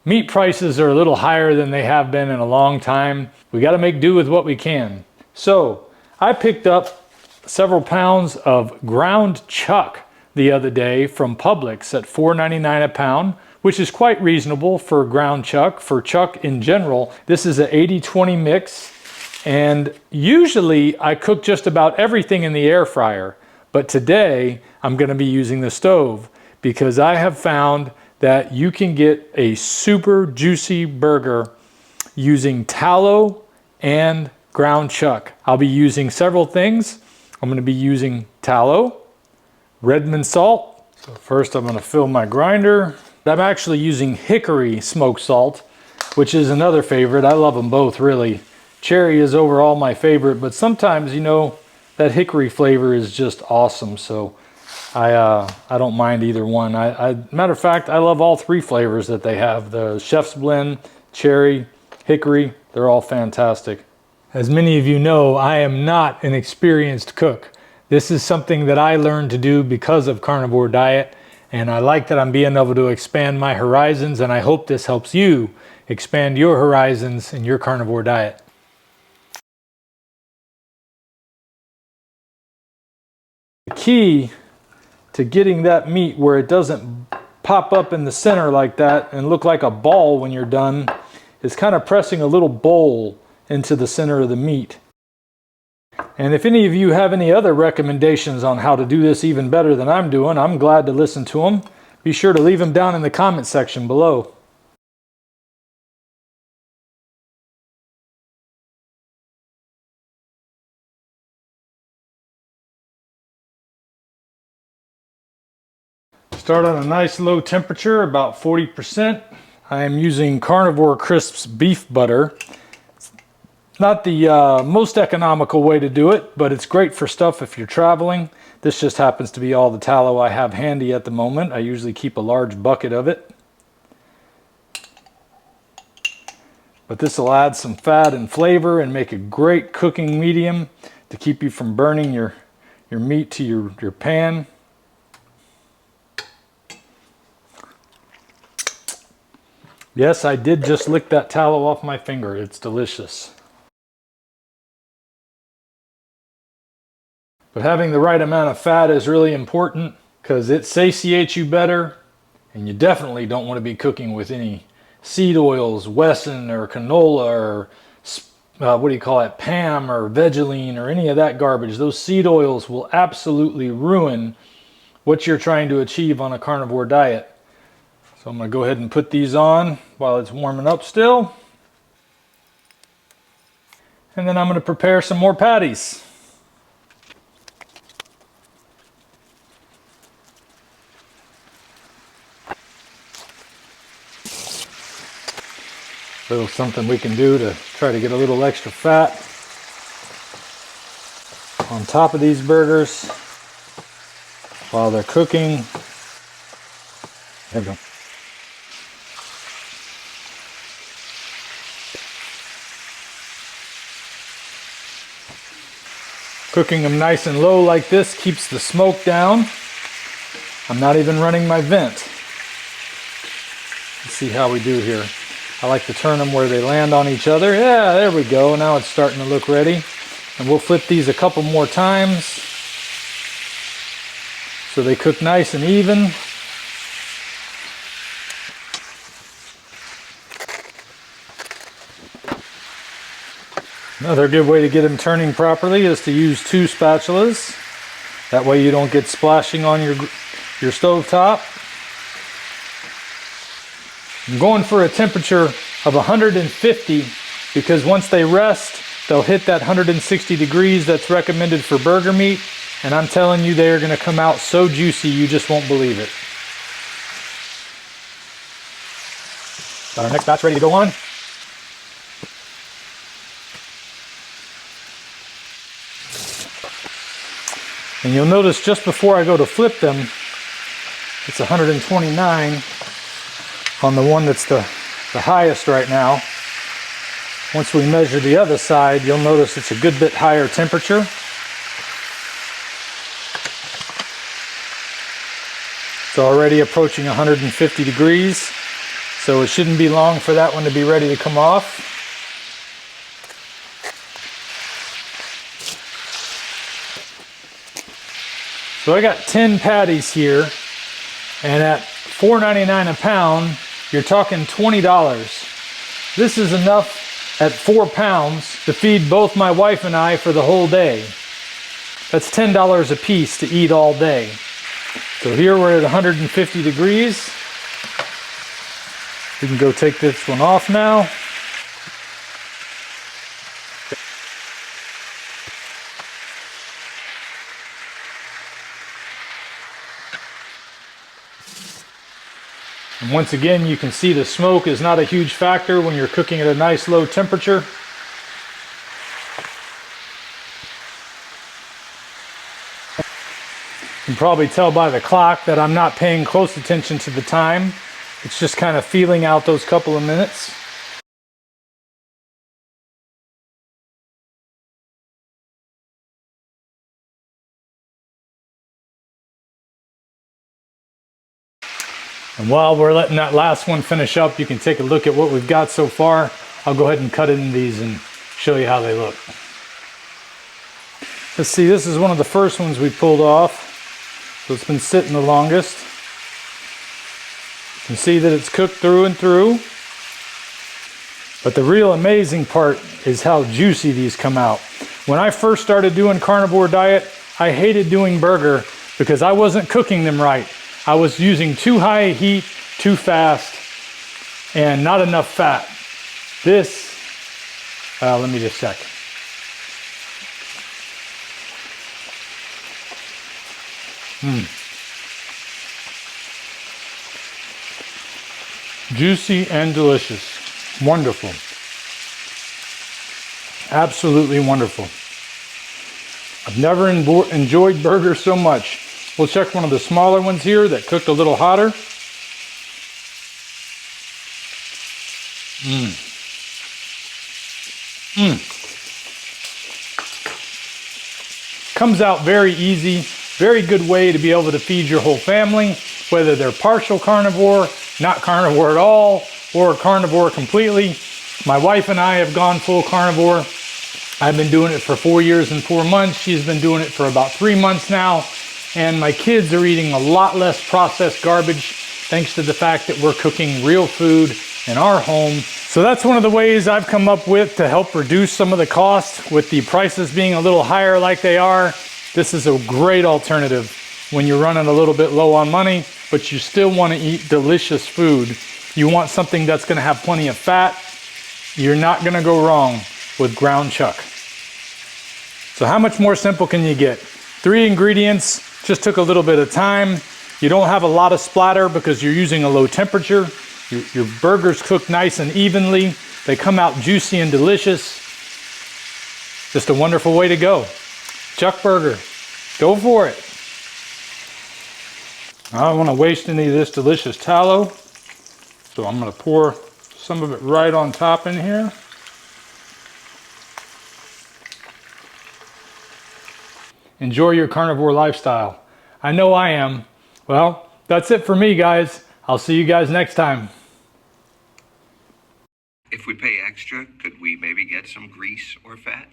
Meat prices are a little higher than they have been in a long time. We got to make do with what we can. So I picked up several pounds of ground chuck the other day from Publix at $4.99 a pound, which is quite reasonable for ground chuck. For chuck in general, this is an 80-20 mix. And usually I cook just about everything in the air fryer. But today I'm going to be using the stove because I have found that you can get a super juicy burger using tallow and ground chuck. I'll be using several things. I'm going to be using tallow, Redmond salt. So first I'm going to fill my grinder. I'm actually using hickory smoked salt, which is another favorite. I love them both really. Cherry is overall my favorite, but sometimes, you know, that hickory flavor is just awesome. So I don't mind either one. Matter of fact, I love all three flavors that they have. The Chef's Blend, cherry, hickory, they're all fantastic. As many of you know, I am not an experienced cook. This is something that I learned to do because of carnivore diet, and I like that I'm being able to expand my horizons, and I hope this helps you expand your horizons in your carnivore diet. The key to getting that meat where it doesn't pop up in the center like that and look like a ball when you're done is kind of pressing a little bowl into the center of the meat. And if any of you have any other recommendations on how to do this even better than I'm doing, I'm glad to listen to them. Be sure to leave them down in the comment section below. Start on a nice low temperature, about 40%. I am using Carnivore Crisps beef butter. It's not the most economical way to do it, but it's great for stuff if you're traveling. This just happens to be all the tallow I have handy at the moment. I usually keep a large bucket of it. But this will add some fat and flavor and make a great cooking medium to keep you from burning your meat to your pan. Yes, I did just lick that tallow off my finger. It's delicious. But having the right amount of fat is really important because it satiates you better, and you definitely don't want to be cooking with any seed oils, Wesson or canola or what do you call it, Pam or Vegeline or any of that garbage. Those seed oils will absolutely ruin what you're trying to achieve on a carnivore diet. So I'm going to go ahead and put these on while it's warming up still. And then I'm going to prepare some more patties. A little something we can do to try to get a little extra fat on top of these burgers while they're cooking. There we go. Cooking them nice and low like this keeps the smoke down. I'm not even running my vent. Let's see how we do here. I like to turn them where they land on each other. Yeah, there we go. Now it's starting to look ready. And we'll flip these a couple more times so they cook nice and even. Another good way to get them turning properly is to use 2 spatulas. That way you don't get splashing on your stove top. I'm going for a temperature of 150 because once they rest, they'll hit that 160 degrees that's recommended for burger meat. And I'm telling you, they are going to come out so juicy you just won't believe it. Got our next batch ready to go on. And you'll notice just before I go to flip them, it's 129 on the one that's the highest right now. Once we measure the other side, you'll notice it's a good bit higher temperature. It's already approaching 150 degrees. So it shouldn't be long for that one to be ready to come off. So I got 10 patties here, and at $4.99 a pound, you're talking $20. This is enough at 4 pounds to feed both my wife and I for the whole day. That's $10 a piece to eat all day. So here we're at 150 degrees. We can go take this one off now. And once again, you can see the smoke is not a huge factor when you're cooking at a nice low temperature. You can probably tell by the clock that I'm not paying close attention to the time. It's just kind of feeling out those couple of minutes. And while we're letting that last one finish up, you can take a look at what we've got so far. I'll go ahead and cut in these and show you how they look. Let's see, this is one of the first ones we pulled off. So it's been sitting the longest. You can see that it's cooked through and through. But the real amazing part is how juicy these come out. When I first started doing carnivore diet, I hated doing burger because I wasn't cooking them right. I was using too high a heat, too fast, and not enough fat. This, let me just check. Juicy and delicious. Wonderful. Absolutely wonderful. I've never enjoyed burgers so much. We'll check one of the smaller ones here that cooked a little hotter. Comes out very easy. Very good way to be able to feed your whole family, whether they're partial carnivore, not carnivore at all, or carnivore completely. My wife and I have gone full carnivore. I've been doing it for 4 years and 4 months. She's been doing it for about 3 months now. And my kids are eating a lot less processed garbage thanks to the fact that we're cooking real food in our home. So that's one of the ways I've come up with to help reduce some of the cost with the prices being a little higher like they are. This is a great alternative when you're running a little bit low on money, but you still want to eat delicious food. You want something that's going to have plenty of fat. You're not going to go wrong with ground chuck. So how much more simple can you get? 3 ingredients, just took a little bit of time. You don't have a lot of splatter because you're using a low temperature. Your burgers cook nice and evenly. They come out juicy and delicious. Just a wonderful way to go. Chuck burger, go for it. I don't want to waste any of this delicious tallow, so I'm going to pour some of it right on top in here. Enjoy your carnivore lifestyle. I know I am. Well, that's it for me, guys. I'll see you guys next time. If we pay extra, could we maybe get some grease or fat?